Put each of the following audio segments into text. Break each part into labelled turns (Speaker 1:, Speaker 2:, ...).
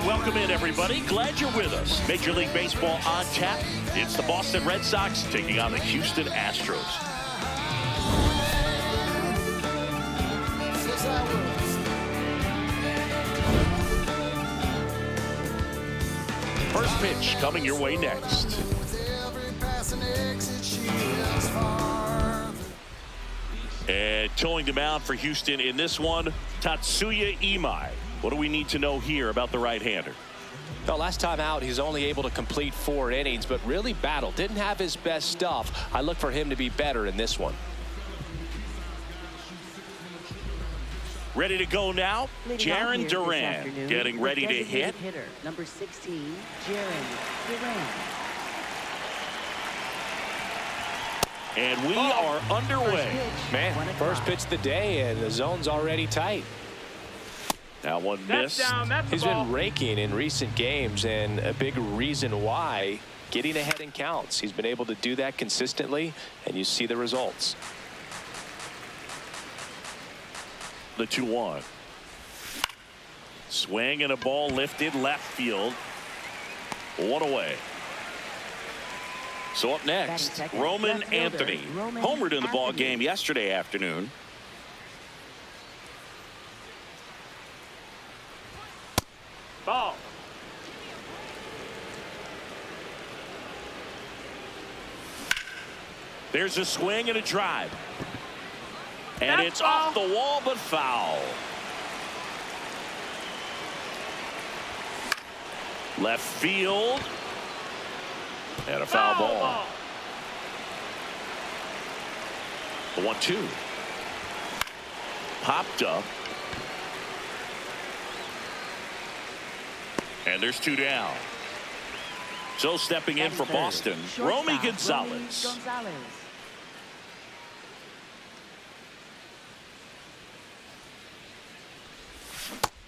Speaker 1: Welcome in, everybody. Glad you're with us. Major League Baseball on tap. It's the Boston Red Sox taking on the Houston Astros. First pitch coming your way next. And towing the mound for Houston in this one, Tatsuya Imai. What do we need to know here about the right-hander?
Speaker 2: Well, last time out, he's only able to complete 4 innings, but really battled. Didn't have his best stuff. I look for him to be better in this one.
Speaker 1: Ready to go now, Jarren Duran getting ready to hit.
Speaker 3: Hitter, number 16, Jarren Duran.
Speaker 1: And we are underway.
Speaker 2: Man, first pitch of the day, and the zone's already tight.
Speaker 1: That one missed.
Speaker 2: He's been raking in recent games, and a big reason why, getting ahead in counts. He's been able to do that consistently, and you see the results.
Speaker 1: The 2-1. Swing and a ball lifted left field. 1 away. So up next, Roman Anthony. Homered in the ball game yesterday afternoon.
Speaker 4: Ball.
Speaker 1: There's a swing and a drive. And it's off the wall, but foul. Left field. And a foul ball. The 1-2. Popped up. And there's 2 down. So stepping in for Boston, Romy Gonzalez.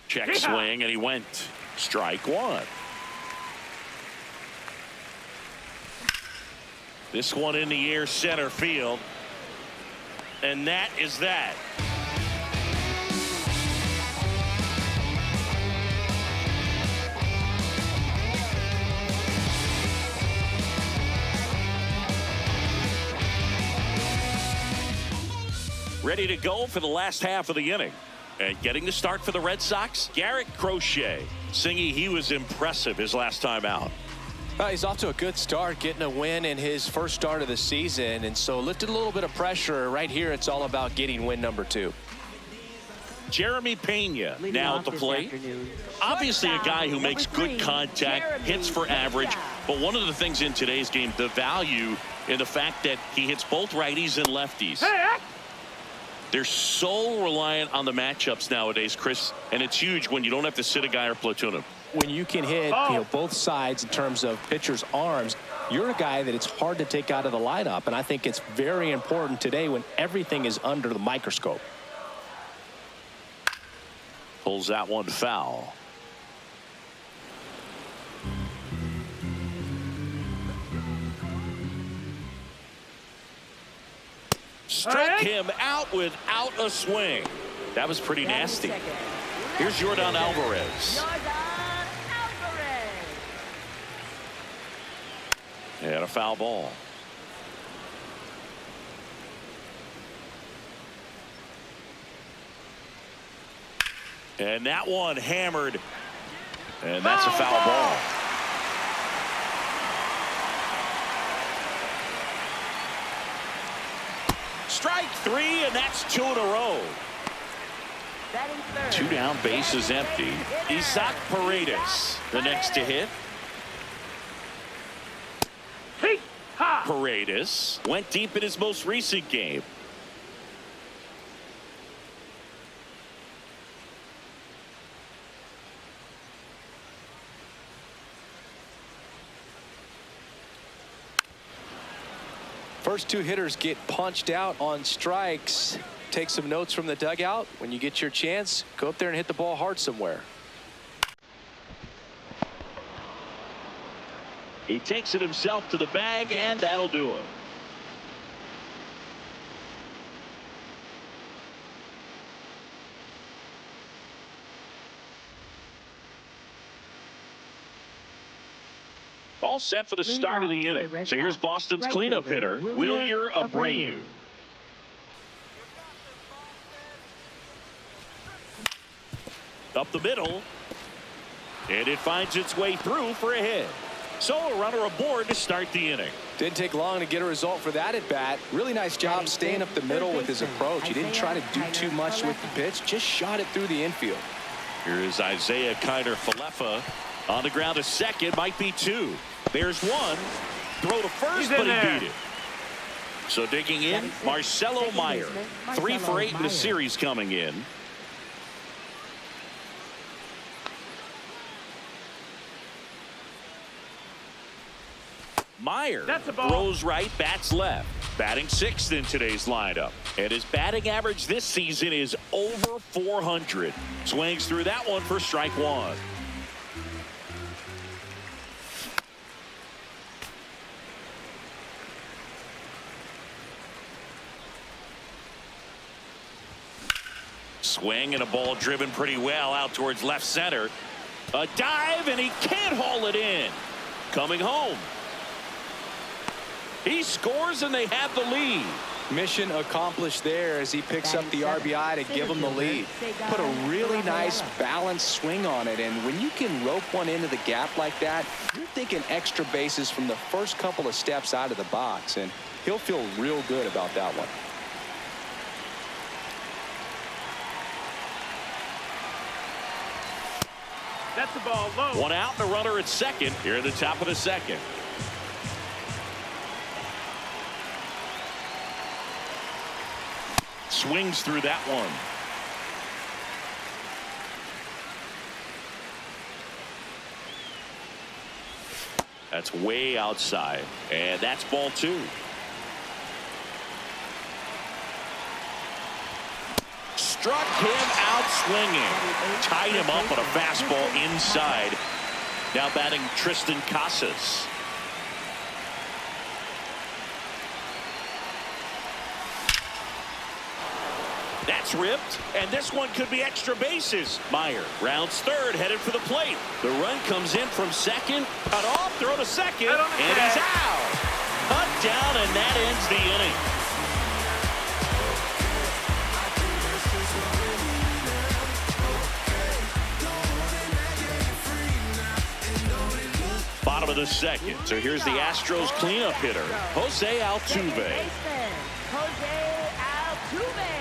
Speaker 1: Check swing, and he went. Strike 1. This one in the air, center field. And that is that. Ready to go for the last half of the inning. And getting the start for the Red Sox, Garrett Crochet. Singy, he was impressive his last time out.
Speaker 2: He's off to a good start, getting a win in his first start of the season, and so lifted a little bit of pressure. Right here, it's all about getting win number 2.
Speaker 1: Jeremy Pena now at the plate. Obviously a guy who makes good contact, hits for average, but one of the things in today's game, the value in the fact that he hits both righties and lefties. They're so reliant on the matchups nowadays, Chris, and it's huge when you don't have to sit a guy or platoon him.
Speaker 2: When you can hit both sides in terms of pitchers' arms, you're a guy that it's hard to take out of the lineup, and I think it's very important today when everything is under the microscope.
Speaker 1: Pulls that one foul. Struck him out without a swing. That was pretty nasty. Here's Yordan Alvarez. And a foul ball. And that one hammered. And that's a foul ball. Strike 3, and that's 2 in a row. 2 down, bases empty. Isaac Paredes, the next to hit. Paredes went deep in his most recent game.
Speaker 2: First 2 hitters get punched out on strikes. Take some notes from the dugout. When you get your chance, go up there and hit the ball hard somewhere.
Speaker 1: He takes it himself to the bag, and that'll do it. All set for the start of the inning. So here's Boston's cleanup hitter, Wilyer Abreu. Up the middle. And it finds its way through for a hit. So a runner aboard to start the inning.
Speaker 2: Didn't take long to get a result for that at bat. Really nice job staying up the middle with his approach. He didn't try to do too much with the pitch, just shot it through the infield.
Speaker 1: Here is Isaiah Kiner-Falefa on the ground to second. Might be two. There's one. Throw to first, but he beat it. So digging in, Marcelo Meyer. 3 for 8 in the series coming in. Meyer throws right, bats left. Batting 6th in today's lineup. And his batting average this season is over 400. Swings through that one for strike one. Swing and a ball driven pretty well out towards left center. A dive and he can't haul it in. Coming home. He scores and they have the lead.
Speaker 2: Mission accomplished there as he picks up the RBI to give him the lead. Put a really nice balanced swing on it, and when you can rope one into the gap like that, you're thinking extra bases from the first couple of steps out of the box, and he'll feel real good about that one.
Speaker 4: That's the ball low.
Speaker 1: One out and a runner at second here at the top of the second. Swings through that one. That's way outside, and that's ball 2. Struck him out swinging. Tied him up on a fastball inside. Now batting Tristan Casas. That's ripped, and this one could be extra bases. Meyer rounds third, headed for the plate. The run comes in from second. Cut off, throw to second, and he's out. Cut down, and that ends the inning. Bottom of the second. So here's the Astros cleanup hitter, Jose Altuve.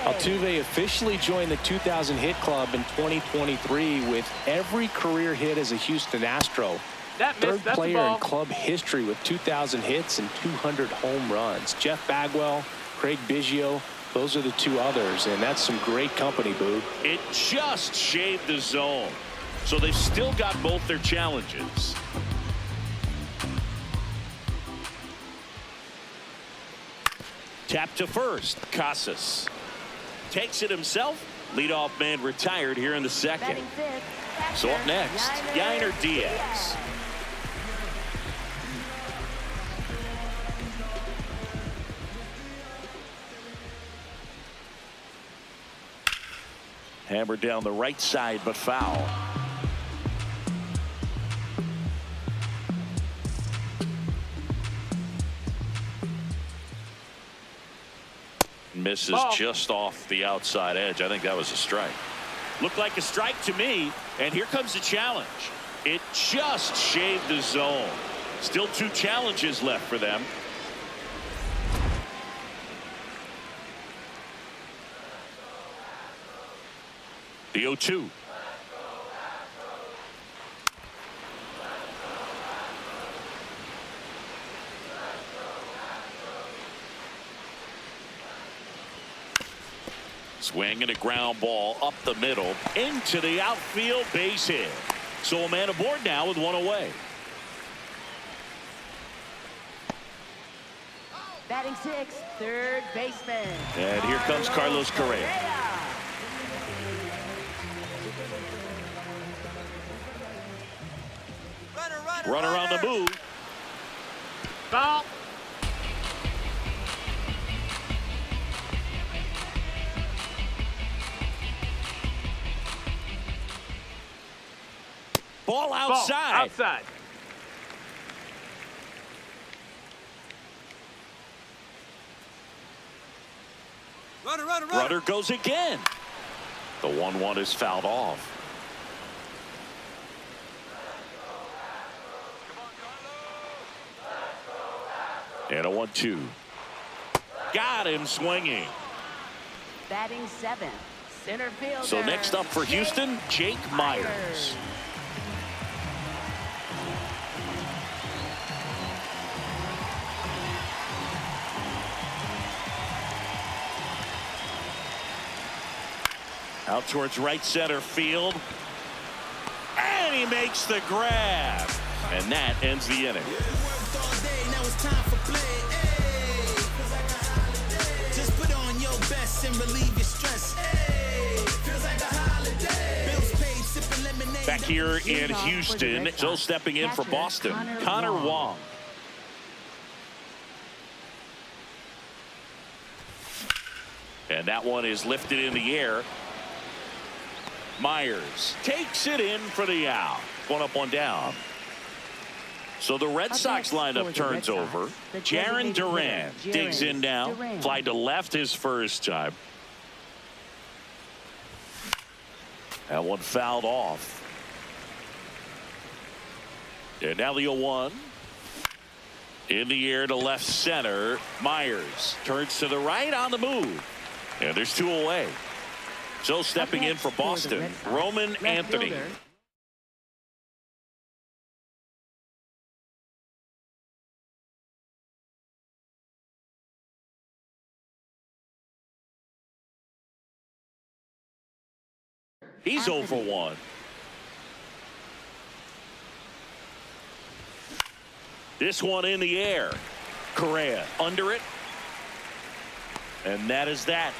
Speaker 2: Altuve officially joined the 2,000 hit club in 2023 with every career hit as a Houston Astro. Third player in club history with 2,000 hits and 200 home runs. Jeff Bagwell, Craig Biggio, those are the 2 others, and that's some great company, Boo.
Speaker 1: It just shaved the zone. So they've still got both their challenges. Tap to first, Casas. Takes it himself. Leadoff man retired here in the second. So up next, Yainer Diaz. Hammered down the right side, but foul. Misses just off the outside edge. I think that was a strike. Looked like a strike to me, and here comes the challenge. It just shaved the zone. Still 2 challenges left for them. The 0-2. Swing and a ground ball up the middle into the outfield, base hit. So a man aboard now with 1 away.
Speaker 3: Batting 6th, third baseman.
Speaker 1: And here comes Carlos Correa. Runner on the move.
Speaker 4: Foul.
Speaker 1: Ball outside.
Speaker 4: Outside.
Speaker 1: Runner goes again. The 1-1 is fouled off. And a 1-2. Got him swinging.
Speaker 3: Batting 7th, center fielder.
Speaker 1: So next up for Houston, Jake Myers. Out towards right center field. And he makes the grab. And that ends the inning. Just put on your best and relieve your stress. Back here in Houston, so stepping in for Boston, Connor Wong. And that one is lifted in the air. Myers takes it in for the out. 1 up, 1 down. So the Red Sox lineup turns over. Jarren Duran digs in now. Fly to left his first time. That one fouled off. And now the 0-1. In the air to left center. Myers turns to the right on the move. And there's 2 away. So stepping in for Boston, Roman Anthony. He's 0 for 1. This one in the air. Correa under it. And that is that.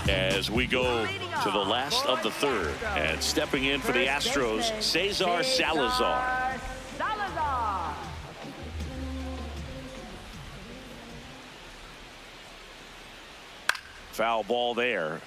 Speaker 1: As we go to the last of the third, and stepping in for the Astros, Cesar Salazar. Foul ball there.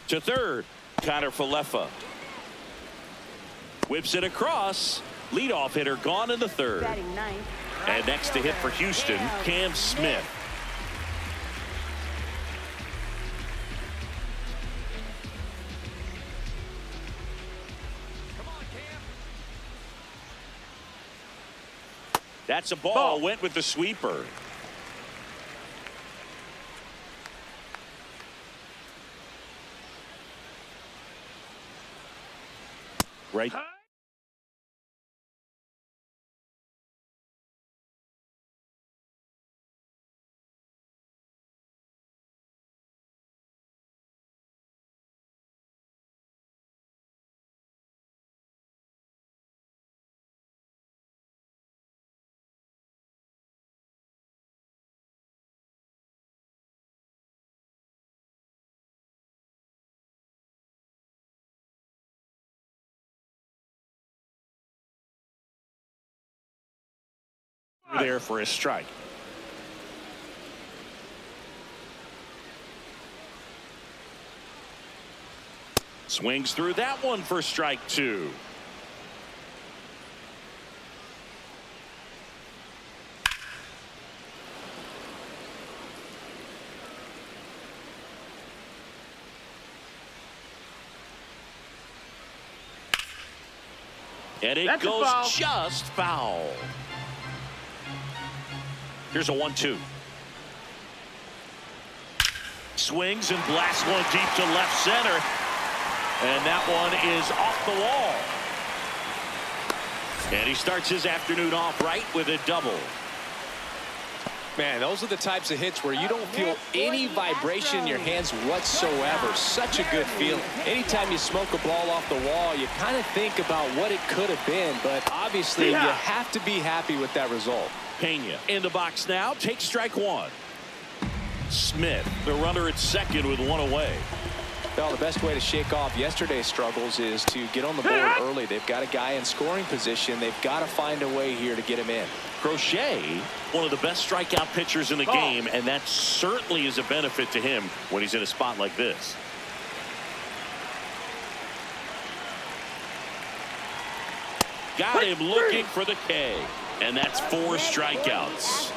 Speaker 1: To third, Connor Falefa. Whips it across. Leadoff hitter gone in the third. And next to hit for Houston, Cam Smith. That's a ball. Went with the sweeper. Right. There for a strike. Swings through that one for strike 2. And it goes just foul. Here's a 1-2. Swings and blasts one deep to left center. And that one is off the wall. And he starts his afternoon off right with a double.
Speaker 2: Man, those are the types of hits where you don't feel any vibration in your hands whatsoever. Such a good feeling. Anytime you smoke a ball off the wall, you kind of think about what it could have been, but obviously you have to be happy with that result.
Speaker 1: Pena in the box now. Takes strike one. Smith, the runner at second with one away.
Speaker 2: Well, the best way to shake off yesterday's struggles is to get on the board early. They've got a guy in scoring position. They've got to find a way here to get him in.
Speaker 1: Crochet, one of the best strikeout pitchers in the game, and that certainly is a benefit to him when he's in a spot like this. Got him looking for the K, and that's 4 strikeouts.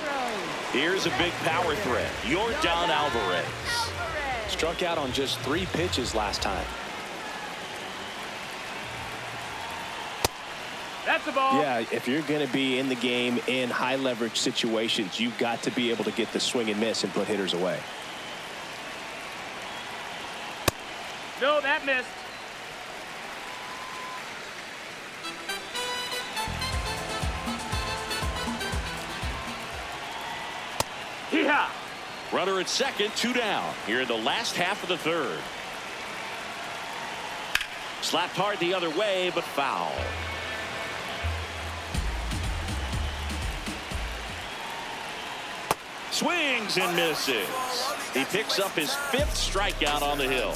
Speaker 1: Here's a big power threat. Yordan Alvarez.
Speaker 2: Struck out on just 3 pitches last time.
Speaker 4: That's a ball.
Speaker 2: Yeah, if you're going to be in the game in high leverage situations, you've got to be able to get the swing and miss and put hitters away.
Speaker 4: No, that missed. Yeah.
Speaker 1: Runner at second, 2 down. Here in the last half of the third. Slapped hard the other way, but foul. Swings and misses. He picks up his 5th strikeout on the hill.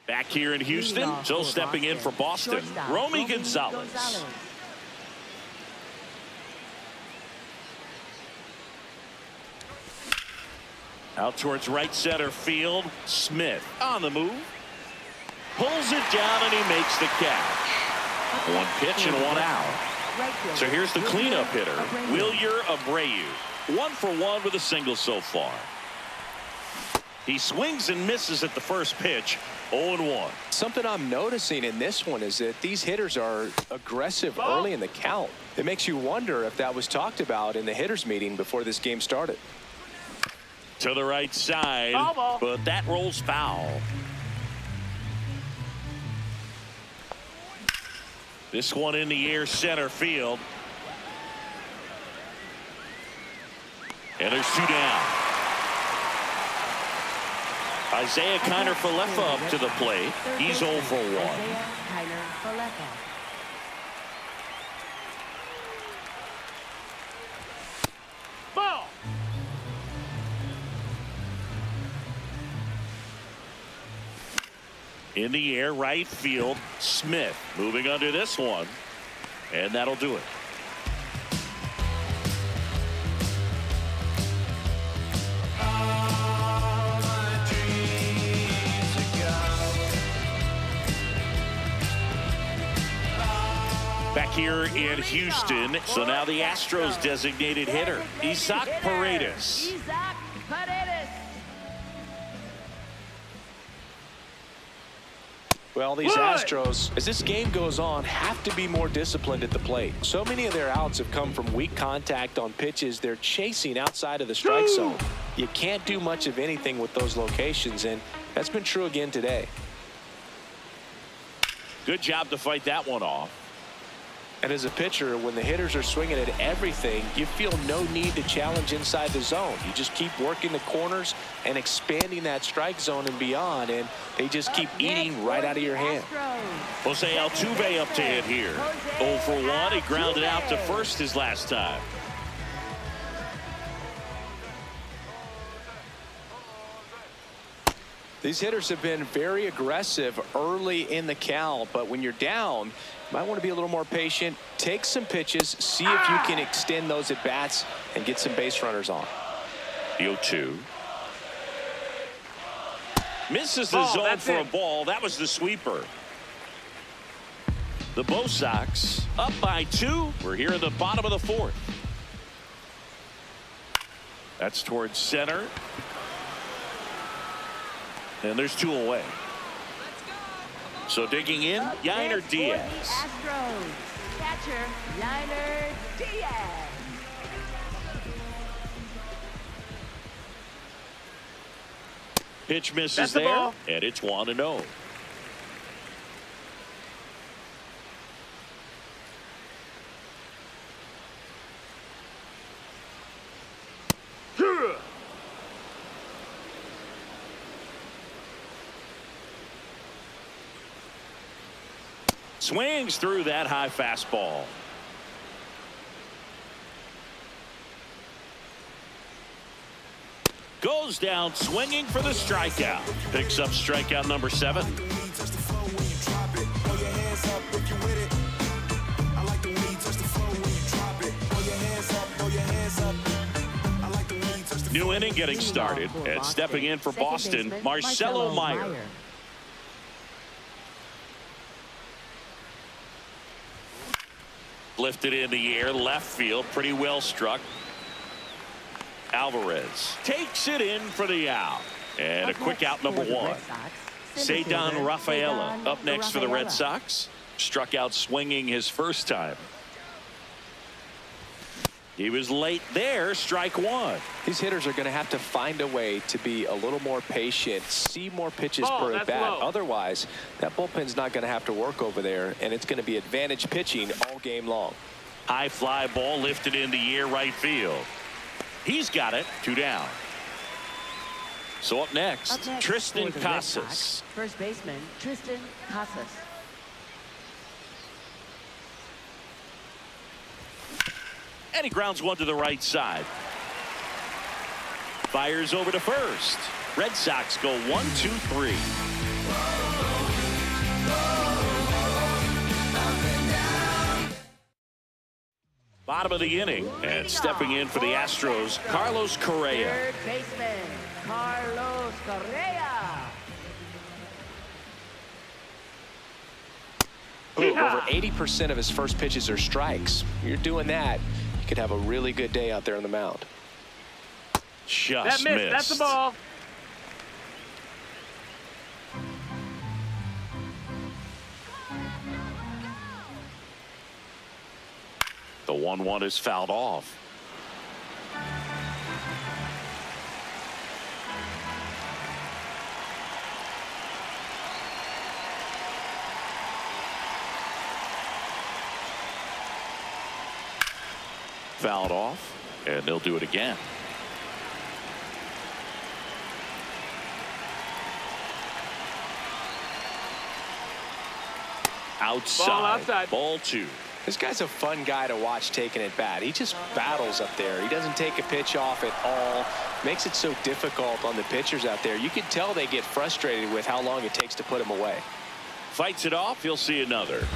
Speaker 1: Back here in Houston, so stepping in for Boston, Romy Gonzalez. Out towards right center field. Smith on the move. Pulls it down and he makes the catch. 1 pitch and 1 out. So here's the cleanup hitter, Wilyer Abreu. 1 for 1 with a single so far. He swings and misses at the first pitch. 0-1.
Speaker 2: Something I'm noticing in this one is that these hitters are aggressive early in the count. It makes you wonder if that was talked about in the hitters meeting before this game started.
Speaker 1: To the right side, but that rolls foul. This one in the air center field. And there's 2 down. Isaiah Kiner-Falefa up to the plate. He's 0 for 1.
Speaker 4: Ball.
Speaker 1: In the air right field. Smith moving under this one. And that'll do it. Back here in Houston, so now the Astros designated hitter, Isaac Paredes.
Speaker 2: Well, these Astros, as this game goes on, have to be more disciplined at the plate. So many of their outs have come from weak contact on pitches they're chasing outside of the strike zone. You can't do much of anything with those locations, and that's been true again today.
Speaker 1: Good job to fight that one off.
Speaker 2: And as a pitcher, when the hitters are swinging at everything, you feel no need to challenge inside the zone. You just keep working the corners and expanding that strike zone and beyond, and they just keep eating right out of your hand.
Speaker 1: Jose Altuve up to hit here. 0 for 1. He grounded out to first his last time.
Speaker 2: These hitters have been very aggressive early in the count, but when you're down, you might want to be a little more patient, take some pitches, see if you can extend those at bats and get some base runners on.
Speaker 1: The 0-2. Misses the zone for a ball. That was the sweeper. The Bo Sox up by 2. We're here in the bottom of the 4th. That's towards center. And there's 2 away. So digging in, Yainer Diaz.
Speaker 3: Astros catcher Yainer Diaz.
Speaker 1: Pitch misses there, and it's 1-0. Swings through that high fastball. Goes down swinging for the strikeout. Picks up strikeout number 7. New inning getting started, and stepping in for Boston, Marcelo Meyer. Lifted in the air, left field, pretty well struck. Alvarez takes it in for the out. And a quick out number 1. Cedar Rafaela up next for the Red Sox. Struck out swinging his first time. He was late there, strike 1.
Speaker 2: These hitters are going to have to find a way to be a little more patient, see more pitches per at bat. Otherwise, that bullpen's not going to have to work over there, and it's going to be advantage pitching all game long.
Speaker 1: High fly ball lifted in the air, right field. He's got it. 2 down. So up next Tristan Casas.
Speaker 3: First baseman Tristan Casas.
Speaker 1: And he grounds one to the right side. Fires over to first. Red Sox go 1, 2, 3. Bottom of the inning, and stepping in for the Astros, Carlos Correa.
Speaker 3: Third baseman Carlos Correa.
Speaker 2: Over 80% of his first pitches are strikes. You're doing that, you could have a really good day out there on the mound.
Speaker 1: Just
Speaker 4: that
Speaker 1: missed.
Speaker 4: That's the ball.
Speaker 1: The 1-1 is fouled off. Fouled off, and they'll do it again. Outside. Ball 2.
Speaker 2: This guy's a fun guy to watch taking at bat. He just battles up there. He doesn't take a pitch off at all. Makes it so difficult on the pitchers out there. You can tell they get frustrated with how long it takes to put him away.
Speaker 1: Fights it off. You'll see another.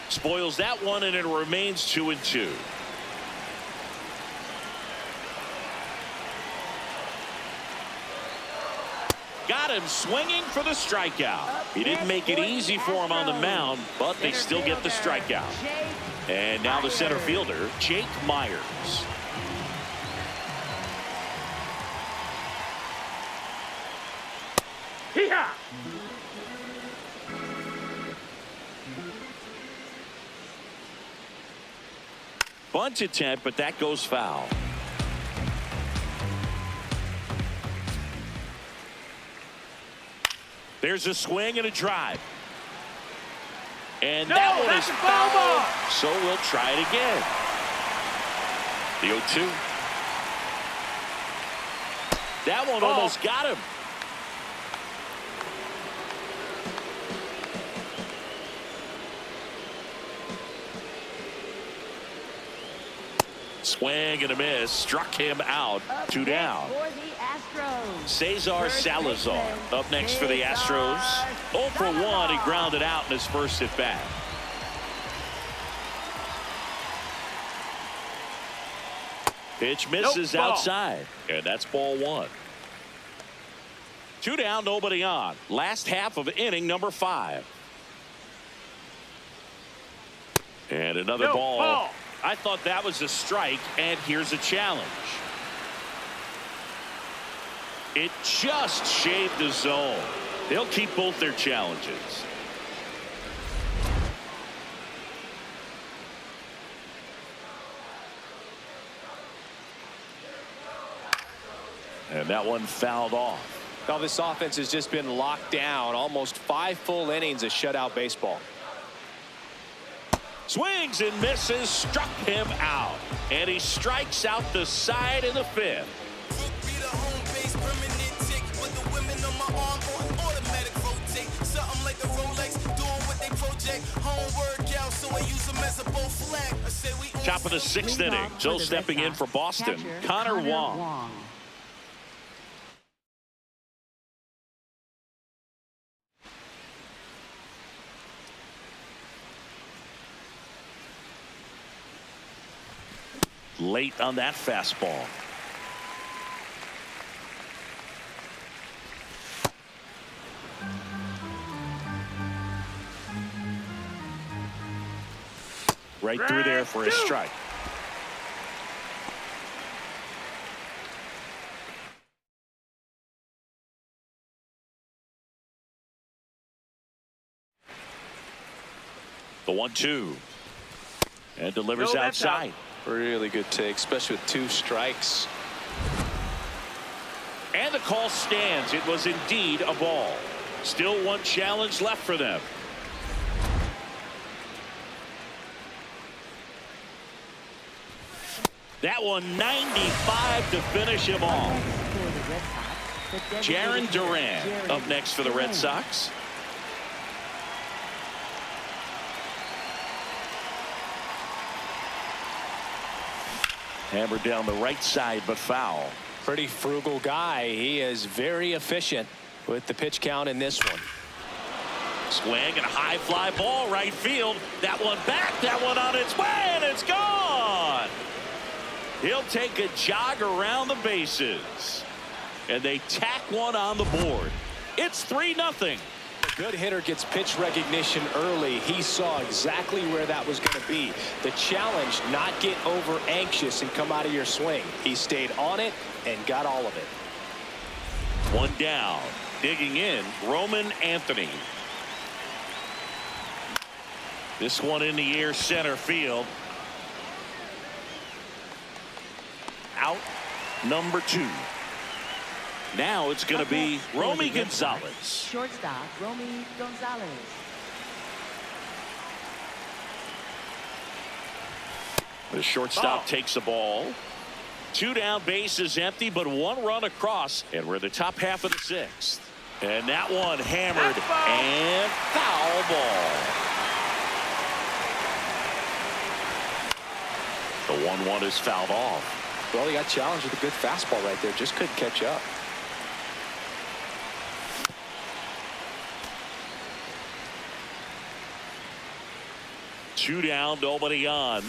Speaker 1: Spoils that one, and it remains 2 and 2. Got him swinging for the strikeout. He didn't make it easy for him on the mound, but they still get the strikeout. And now the center fielder, Jake Myers.
Speaker 4: Hee-haw!
Speaker 1: Bunt attempt, but that goes foul. There's a swing and a drive. And that one is foul. So we'll try it again. The 0-2. That one almost got him. Swing and a miss. Struck him out. 2 down.
Speaker 3: For the Astros.
Speaker 1: Cesar Salazar up next for the Astros. 0 for 1. He grounded out in his first at bat. Pitch misses outside. And that's ball 1. 2 down, nobody on. Last half of inning number 5. And another ball. I thought that was a strike, and here's a challenge. It just shaved the zone. They'll keep both their challenges. And that one fouled off.
Speaker 2: Now this offense has just been locked down. Almost 5 full innings of shutout baseball.
Speaker 1: Swings and misses, struck him out. And he strikes out the side in the 5th. Top of the 6th inning. So stepping in for Boston, Connor Wong. Late on that fastball. Right through there for a strike. The 1-2. And delivers outside.
Speaker 2: Really good take, especially with 2 strikes.
Speaker 1: And the call stands. It was indeed a ball. Still 1 challenge left for them. That one 95 to finish him off. Jarren Duran up next for the Red Sox. Hammered down the right side, but foul.
Speaker 2: Pretty frugal guy. He is very efficient with the pitch count in this one.
Speaker 1: Swing and a high fly ball right field. That one back, that one on its way, and it's gone. He'll take a jog around the bases. And they tack one on the board. It's 3-0.
Speaker 2: A good hitter gets pitch recognition early. He saw exactly where that was going to be. The challenge, not get over anxious and come out of your swing. He stayed on it and got all of it.
Speaker 1: 1 down. Digging in, Roman Anthony. This one in the air, center field. Out, number 2. Now it's going to be Romy Gonzalez.
Speaker 3: Shortstop, Romy Gonzalez.
Speaker 1: The shortstop takes the ball. 2 down, bases empty, but 1 run across. And we're in the top half of the 6th. And that one hammered and foul ball. The 1-1 is fouled off.
Speaker 2: Well, he got challenged with a good fastball right there. Just couldn't catch up.
Speaker 1: Two down, nobody on.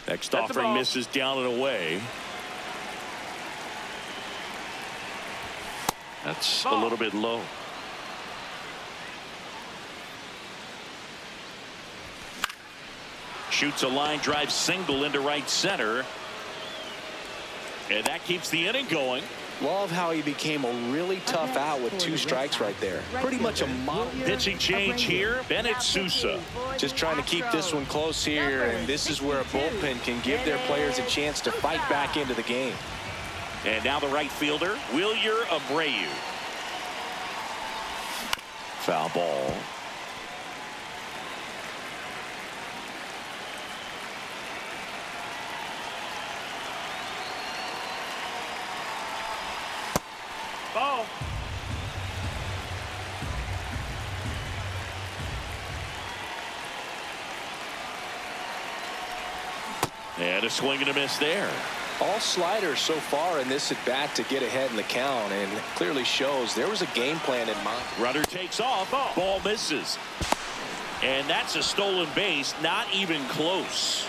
Speaker 1: Next offering misses down and away. That's a little bit low. Shoots a line drive single into right center. And that keeps the inning going.
Speaker 2: Love how he became a really tough out with 2 strikes right there. Pretty much a model.
Speaker 1: Pitching change here, Bennett Sousa.
Speaker 2: Just trying to keep this one close here, and this is where a bullpen can give their players a chance to fight back into the game.
Speaker 1: And now the right fielder, Wilyer Abreu. Foul ball.
Speaker 4: Ball.
Speaker 1: And a swing and a miss there.
Speaker 2: All sliders so far in this at bat to get ahead in the count, and clearly shows there was a game plan in mind.
Speaker 1: Runner takes off. Ball misses. And that's a stolen base, not even close.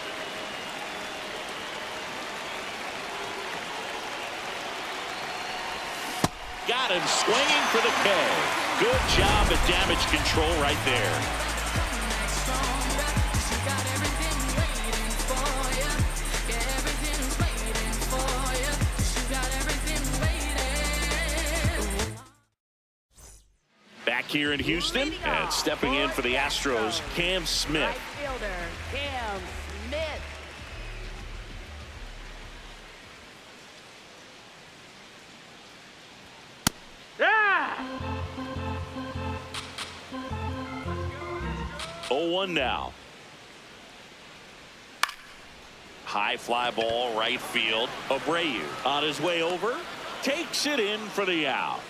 Speaker 1: Got him swinging for the K. Good job at damage control right there. Back here in Houston, and stepping in for the Astros, Cam Smith.
Speaker 3: Right fielder, Cam Smith.
Speaker 4: Yeah!
Speaker 1: 0-1 now. High fly ball right field. Abreu on his way over, takes it in for the out.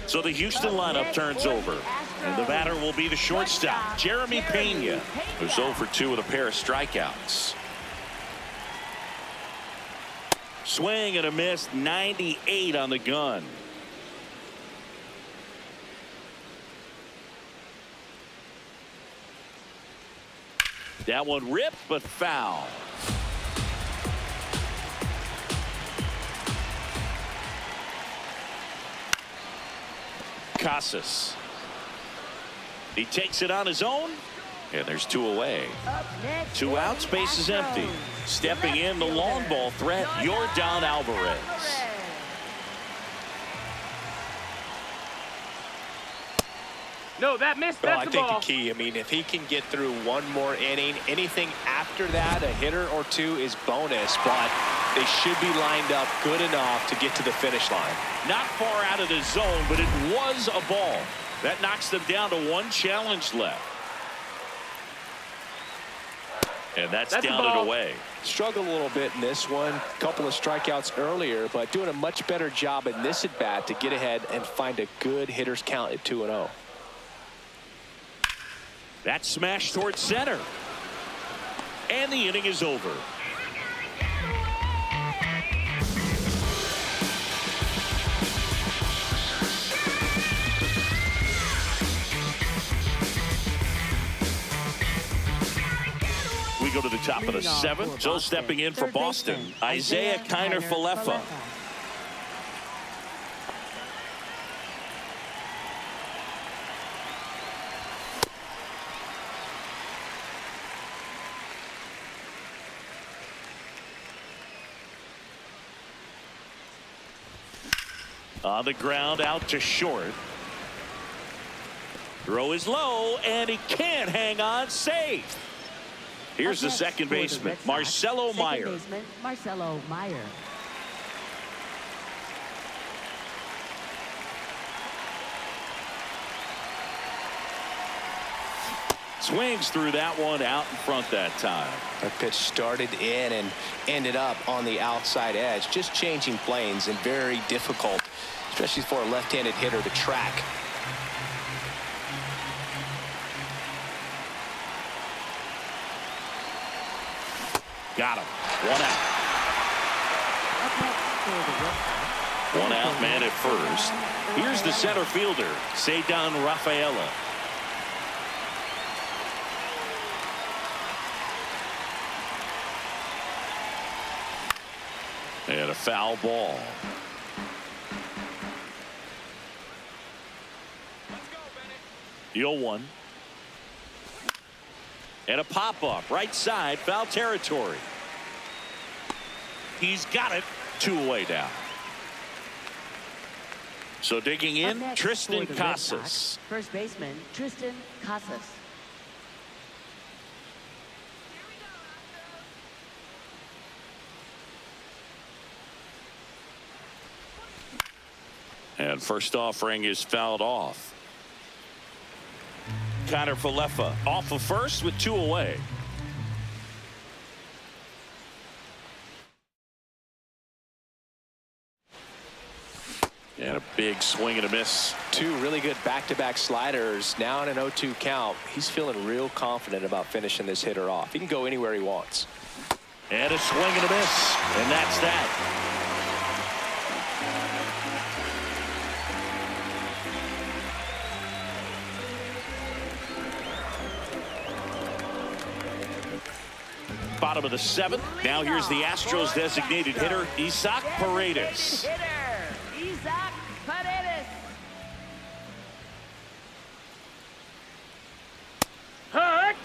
Speaker 1: So the Houston lineup turns over. And the batter will be the shortstop, Jeremy Pena, who's 0 for 2 with a pair of strikeouts. Swing and a miss, 98 on the gun. That one ripped, but foul. Casas. He takes it on his own, and there's 2 away. 2 out, space is empty. Stepping in, the long ball threat, Yordan Alvarez.
Speaker 4: No, that missed.
Speaker 2: Well,
Speaker 4: That's
Speaker 2: I
Speaker 4: the
Speaker 2: think
Speaker 4: ball.
Speaker 2: the key, I mean, if he can get through one more inning, anything after that, a hitter or 2 is bonus, but they should be lined up good enough to get to the finish line.
Speaker 1: Not far out of the zone, but it was a ball. That knocks them down to 1 challenge left. And that's down and away.
Speaker 2: Struggled a little bit in this one. A couple of strikeouts earlier, but doing a much better job in this at bat to get ahead and find a good hitter's count at 2-0.
Speaker 1: That smash towards center. And the inning is over. We go to the top of the 7th. So stepping in for Boston, Isaiah Kiner-Falefa. On the ground, out to short. Throw is low, and he can't hang on. Safe. Here's the second baseman, Marcelo Meyer.
Speaker 3: Marcelo Meyer.
Speaker 1: Swings through that one, out in front that time.
Speaker 2: That pitch started in and ended up on the outside edge, just changing planes, and very difficult, especially for a left-handed hitter, to track.
Speaker 1: Got him. 1 out. 1 out, man at first. Here's the center fielder, Ceddanne Rafaela. And a foul ball. The 0-1. And a pop-up, right side, foul territory. He's got it, 2 away now. So digging in, Tristan Casas.
Speaker 3: First baseman, Tristan Casas.
Speaker 1: And first offering is fouled off. Kiner-Falefa off of first with 2 away. And a big swing and a miss.
Speaker 2: 2 really good back-to-back sliders. Now in an 0-2 count. He's feeling real confident about finishing this hitter off. He can go anywhere he wants.
Speaker 1: And a swing and a miss. And that's that. Bottom of the 7th. Now here's the Astros designated hitter, Isaac Paredes.
Speaker 3: Isaac Paredes.
Speaker 4: Hurt.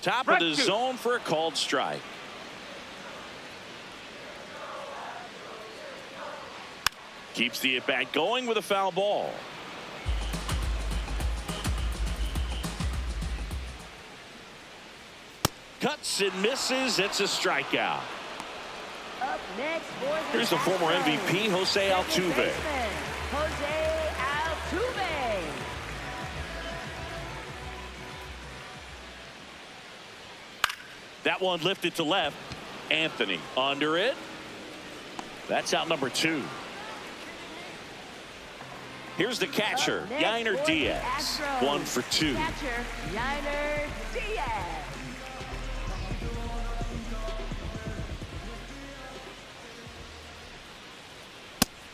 Speaker 1: Top of the zone for a called strike. Keeps the at-bat going with a foul ball. Cuts and misses. It's a strikeout.
Speaker 3: Up next for the
Speaker 1: Here's the former
Speaker 3: Astros,
Speaker 1: MVP, Jose Altuve.
Speaker 3: baseman, Jose Altuve.
Speaker 1: That one lifted to left. Anthony under it. That's out number 2. Here's the catcher, Yainer Diaz. 1 for 2.
Speaker 3: Catcher, Yainer Diaz.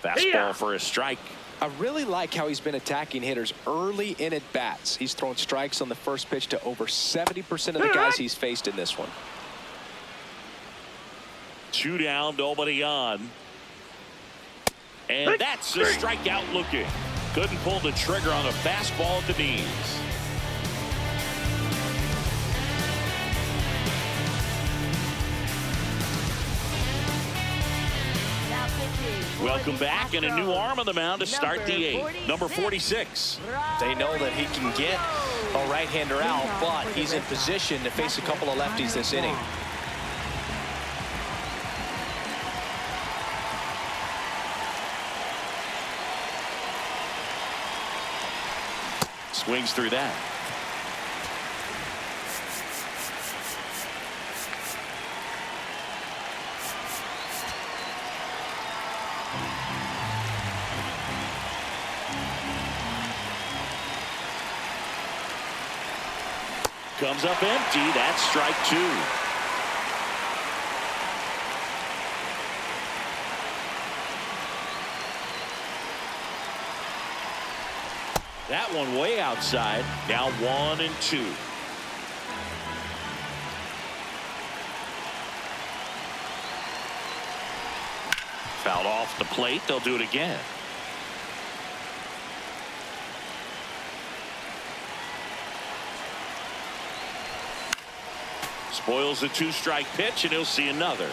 Speaker 1: Fastball for a strike.
Speaker 2: I really like how he's been attacking hitters early in at bats. He's thrown strikes on the first pitch to over 70% of the guys he's faced in this one.
Speaker 1: 2 down, nobody on. And that's a strikeout looking. Couldn't pull the trigger on a fastball at the knees. Welcome back, and a new arm on the mound to start the 8th. Number 46.
Speaker 2: They know that he can get a right-hander out, but he's in position to face a couple of lefties this inning.
Speaker 1: Swings through that. Comes up empty. That's strike 2. That one way outside. Now 1 and 2. Fouled off the plate. They'll do it again. Spoils the 2-strike pitch, and he'll see another.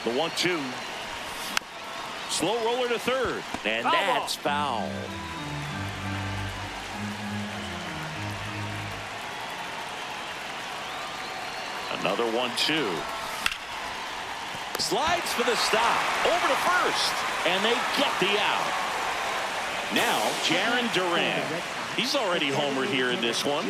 Speaker 1: The 1-2. Slow roller to third, and
Speaker 4: Foul
Speaker 1: that's foul. Another 1-2. Slides for the stop. Over to first, and they get the out. Now, Jarren Duran. He's already homered here in this one.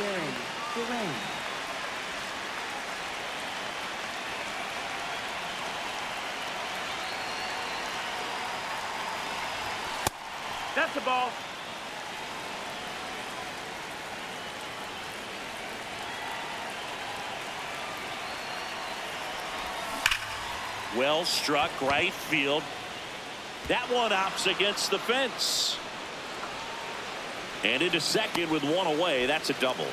Speaker 4: That's the ball.
Speaker 1: Well struck right field. That one opts against the fence. And into second with 1 away. That's a double.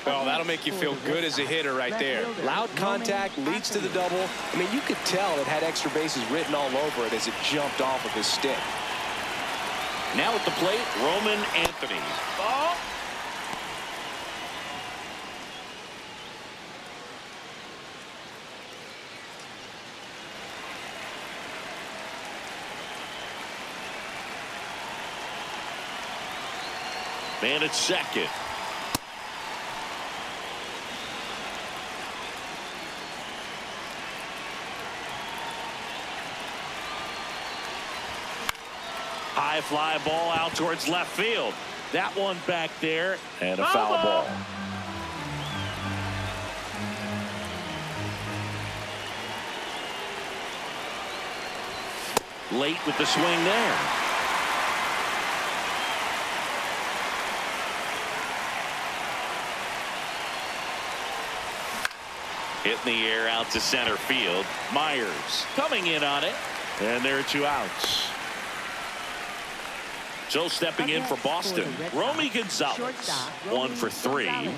Speaker 2: Well, that'll make you feel good as a hitter right there. Loud contact leads to the double. I mean, you could tell it had extra bases written all over it as it jumped off of his stick.
Speaker 1: Now at the plate, Roman Anthony.
Speaker 4: Ball.
Speaker 1: Man at second. High fly ball out towards left field. That one back there, and a foul ball. Late with the swing there. Hit in the air out to center field. Myers coming in on it, and there are 2 outs. So stepping in for Boston, Romy Gonzalez. 1 for 3.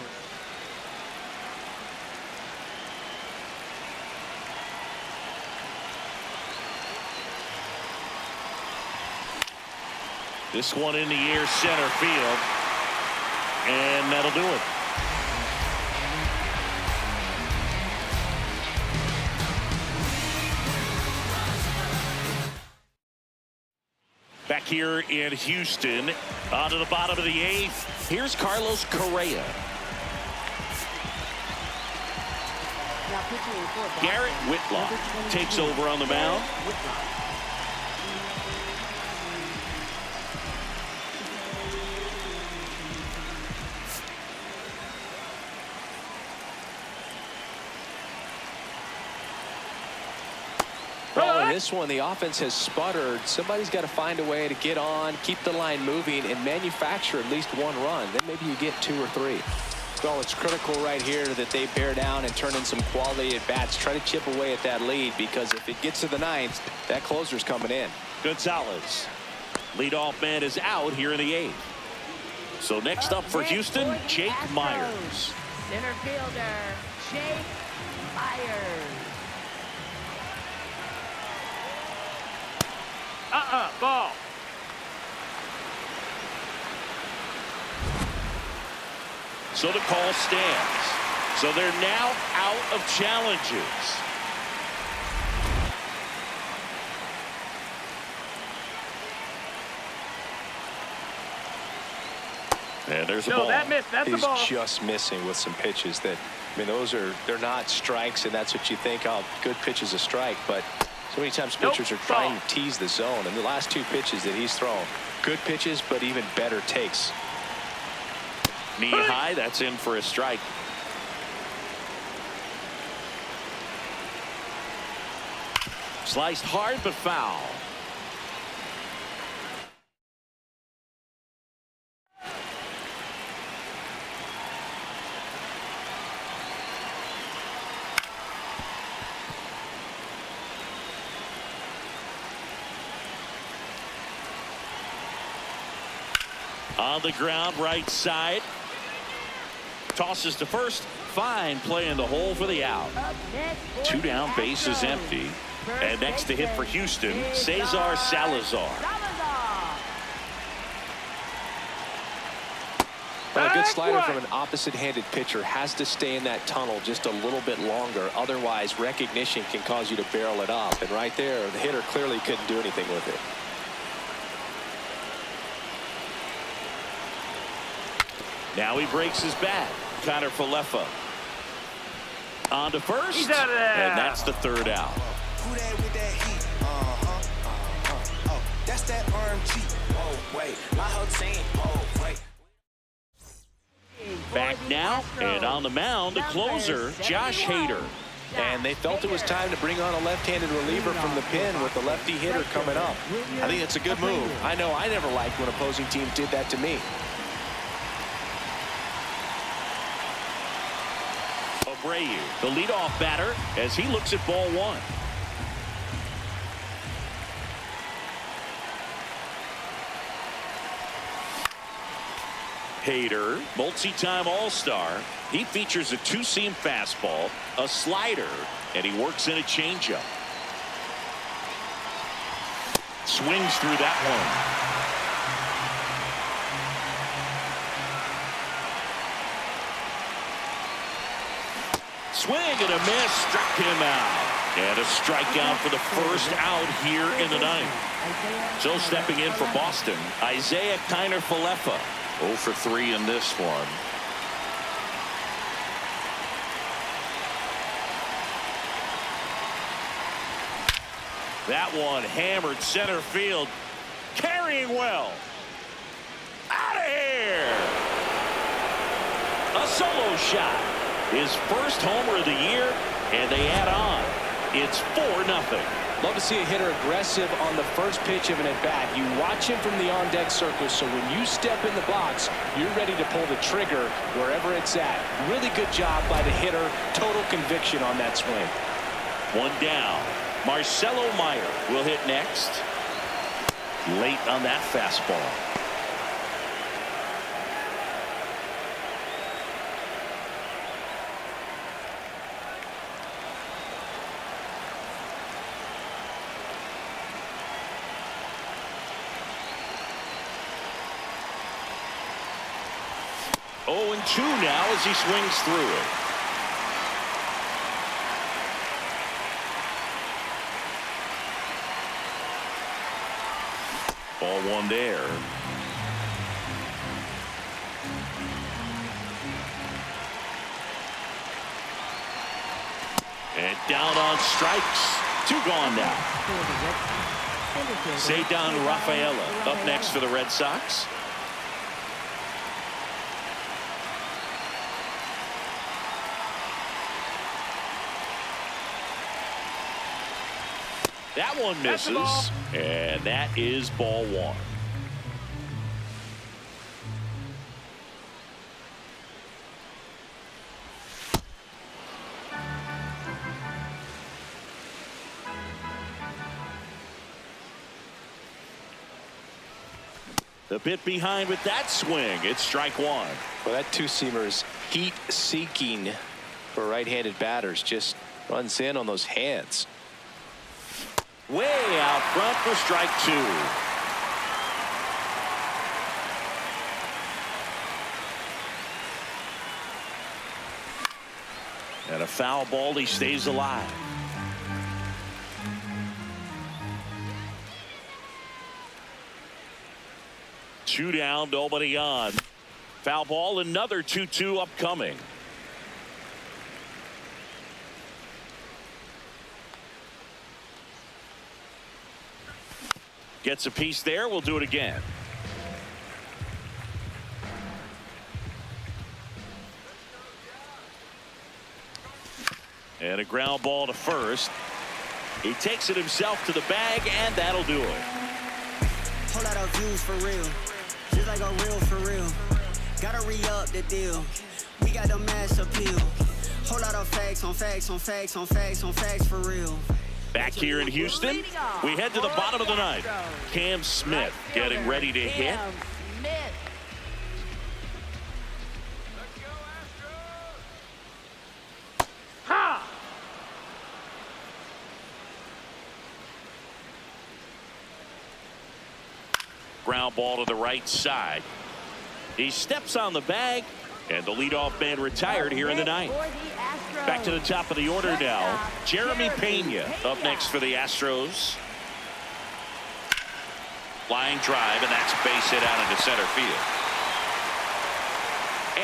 Speaker 1: This one in the air center field, and that'll do it. Back here in Houston, on to the bottom of the 8th. Here's Carlos Correa. Garrett Whitlock takes over on the mound.
Speaker 2: this one, the offense has sputtered. Somebody's got to find a way to get on, keep the line moving, and manufacture at least one run. Then maybe you get 2 or 3. Well, it's critical right here that they bear down and turn in some quality at bats. Try to chip away at that lead, because if it gets to the 9th, that closer's coming in.
Speaker 1: Gonzalez, leadoff man, is out here in the 8th. So next up for Houston, Jake Myers.
Speaker 3: Center fielder, Jake Myers.
Speaker 4: Ball.
Speaker 1: So the call stands. So they're now out of challenges. And there's a ball.
Speaker 4: That missed. That's a ball.
Speaker 2: He's just missing with some pitches that, I mean, they're not strikes, and that's what you think, oh, good pitch is a strike. But so many times pitchers are trying to tease the zone, and the last 2 pitches that he's thrown, good pitches, but even better takes.
Speaker 1: Knee high, that's in for a strike. Sliced hard but foul. On the ground, right side. Tosses to first. Fine play in the hole for the out. 2 down, base is empty. And next to hit for Houston, Cesar Salazar.
Speaker 2: Well, a good slider from an opposite-handed pitcher has to stay in that tunnel just a little bit longer. Otherwise, recognition can cause you to barrel it up. And right there, the hitter clearly couldn't do anything with it.
Speaker 1: Now he breaks his bat. Connor Falefa on to first.
Speaker 4: He's out of there.
Speaker 1: And that's the 3rd out.
Speaker 5: Who that with that heat? Oh, that's that RMG. Oh, wait, my whole team. Oh, wait.
Speaker 1: Back now, and on the mound, the closer, Josh Hader.
Speaker 2: And they felt it was time to bring on a left-handed reliever from the pen with the lefty hitter coming up. I think it's a good move. I know I never liked when opposing teams did that to me.
Speaker 1: Abreu, the leadoff batter, as he looks at ball 1. Hader, multi-time All-Star. He features a 2-seam fastball, a slider, and he works in a changeup. Swings through that one. Swing and a miss, struck him out. And a strikeout for the first out here in the 9th. So stepping in for Boston, Isaiah Kiner Falefa. 0 for 3 in this one. That one hammered center field. Carrying well. Out of here. A solo shot. His first homer of the year, and they add on. It's 4-0.
Speaker 2: Love to see a hitter aggressive on the first pitch of an at-bat. You watch him from the on-deck circle, so when you step in the box, you're ready to pull the trigger wherever it's at. Really good job by the hitter. Total conviction on that swing.
Speaker 1: 1 down. Marcelo Meyer will hit next. Late on that fastball. Oh, and 2 now as he swings through it. Ball 1 there. And down on strikes. 2 gone now. Cedar Rafaela up next for the Red Sox. That one misses, and that is ball one. A bit behind with that swing. It's strike one.
Speaker 2: Well, that two-seamer is heat-seeking for right-handed batters. Just runs in on those hands.
Speaker 1: Way out front for strike two. And a foul ball. He stays alive. Two down, nobody on. Foul ball, another 2-2 upcoming. Gets a piece there. We'll do it again. And a ground ball to first. He takes it himself to the bag, and that'll do it.
Speaker 6: Whole lot of views for real. Just like a real for real. Gotta re-up the deal. We got the mass appeal. Whole lot of facts on facts on facts on facts on facts for real.
Speaker 1: Back here in Houston, we head to the bottom of the ninth. Cam Smith getting ready to hit.
Speaker 4: Ha!
Speaker 1: Ground ball to the right side. He steps on the bag, and the leadoff man retired here in the ninth. Back to the top of the order now. Jeremy Pena up next for the Astros. Line drive, and that's base hit out into center field.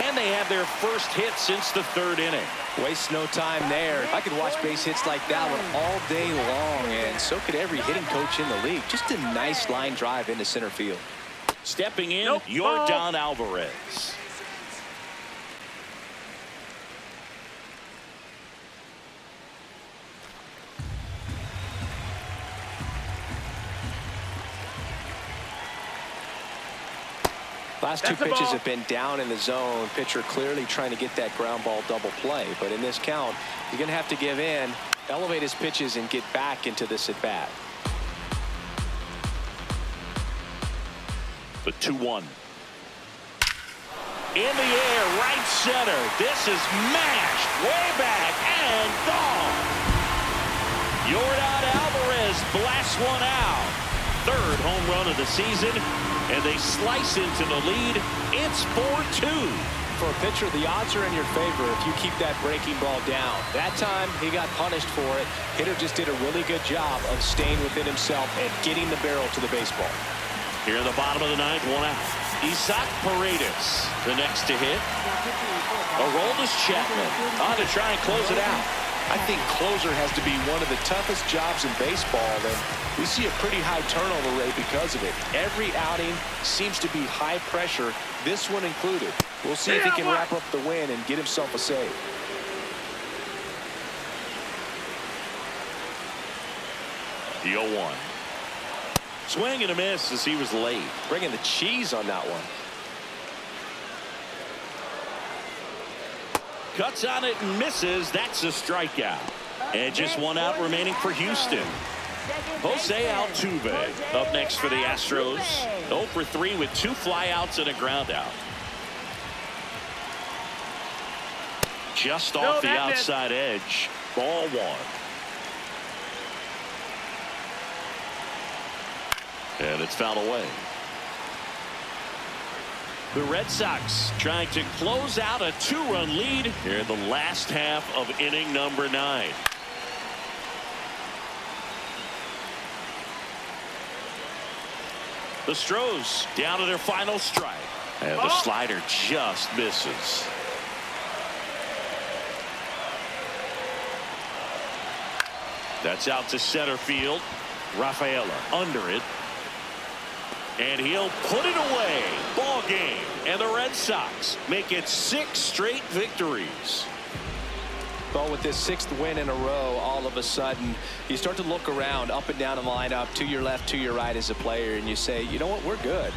Speaker 1: And they have their first hit since the third inning.
Speaker 2: Waste no time there. I could watch base hits like that one all day long, and so could every hitting coach in the league. Just a nice line drive into center field.
Speaker 1: Stepping in,
Speaker 4: Nope.
Speaker 1: Yordan Alvarez.
Speaker 2: Last two pitches have been down in the zone. Pitcher clearly trying to get that ground ball double play. But in this count, he's going to have to give in, elevate his pitches, and get back into this at bat.
Speaker 1: The 2-1. In the air, right center. This is mashed way back and gone. Yordan Alvarez blasts one out. Third home run of the season, and they slice into the lead. It's 4-2.
Speaker 2: For a pitcher, the odds are in your favor if you keep that breaking ball down. That time, he got punished for it. Hitter just did a really good job of staying within himself and getting the barrel to the baseball.
Speaker 1: Here in the bottom of the ninth, one out. Isaac Paredes, the next to hit. Aroldis Chapman on to try and close it out.
Speaker 2: I think closer has to be one of the toughest jobs in baseball, and we see a pretty high turnover rate because of it. Every outing seems to be high pressure, this one included. We'll see if he can wrap up the win and get himself a save.
Speaker 1: The 0-1. Swing and a miss as he was late.
Speaker 2: Bringing the cheese on that one.
Speaker 1: Cuts on it and misses. That's a strikeout. And just one out remaining for Houston. Jose Altuve up next for the Astros. 0 for 3 with 2 flyouts and a ground out. Just off the outside edge. Ball one. And it's fouled away. The Red Sox trying to close out a 2-run lead here in the last half of inning number 9. The Astros down to their final strike. And the slider just misses. That's out to center field. Rafaela under it. And he'll put it away. Ball game. And the Red Sox make it 6 straight victories.
Speaker 2: Well, with this 6th win in a row, all of a sudden, you start to look around up and down the lineup, to your left, to your right as a player, and you say, you know what, we're good.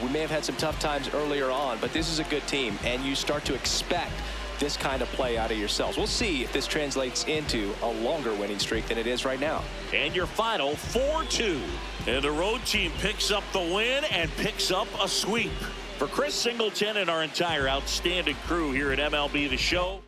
Speaker 2: We may have had some tough times earlier on, but this is a good team, and you start to expect this kind of play out of yourselves. We'll see if this translates into a longer winning streak than it is right now.
Speaker 1: And your final 4-2. And the road team picks up the win and picks up a sweep. For Chris Singleton and our entire outstanding crew here at MLB The Show.